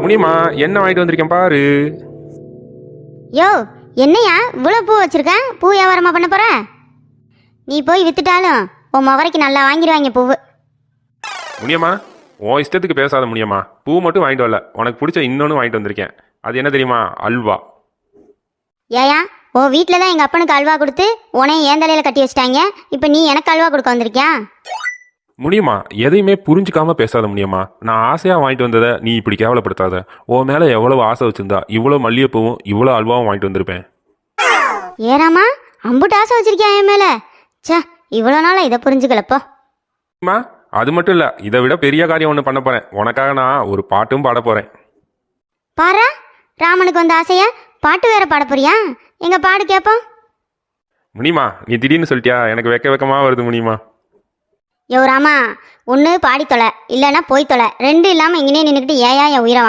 முனியம்மா என்ன வாங்கிட்டு வந்திருக்கேன் பாரு. யோ, என்னையா இவ்வளோ பூ வச்சிருக்க? பூ வியாபாரமா பண்ண போற? நீ போய் வித்துட்டாலும் உன் முகரைக்கு நல்லா வாங்கிடுவாங்க பூவு. முனியம்மா, உன் இஷ்டத்துக்கு பேசாத முனியம்மா. பூ மட்டும் வாங்கிட்டு வரல, உனக்கு பிடிச்ச இன்னொன்று வாங்கிட்டு வந்திருக்கேன். அது என்ன தெரியுமா? அல்வா. ஏயா, உன் வீட்டில் தான் எங்கள் அப்பனுக்கு அல்வா கொடுத்து உனையும் ஏன் தலையில் கட்டி வச்சிட்டாங்க. இப்போ நீ எனக்கு அல்வா கொடுக்க வந்திருக்கியா? முடியுமா? எதையுமே புரிஞ்சுக்காம பேசாத முடியுமா? நான் ஆசையாக வாங்கிட்டு வந்ததை நீ இப்படி கேவலப்படுத்தாத. உன் மேலே எவ்வளவு ஆசை வச்சிருந்தா இவ்வளோ மல்லிகைப்பூவும் இவ்வளோ அல்வாவும் வாங்கிட்டு வந்திருப்பேன். ஏறாமா, அம்புட்டு ஆசை வச்சிருக்கியா என் மேலே? சே, இவ்வளோ நாளாக இதை புரிஞ்சுக்கலப்போ. அம்மா, அது மட்டும் இல்லை, இதை விட பெரிய காரியம் ஒன்று பண்ண போகிறேன். உனக்காக நான் ஒரு பாட்டும் பாட போகிறேன். பாரா, ராமனுக்கு வந்த ஆசைய பாட்டு வேற பாட போறியா? எங்க பாடு கேட்போம். முடியுமா? நீ திடீர்னு சொல்லிட்டியா, எனக்கு வெக்கமாக வருது முடியுமா? யோ ராமா, ஒன்று பாடி தொலை, இல்லைன்னா போய் தொலை. ரெண்டு இல்லாமல் இங்கேயே நின்றுக்கிட்டு ஏயா என் உயிரை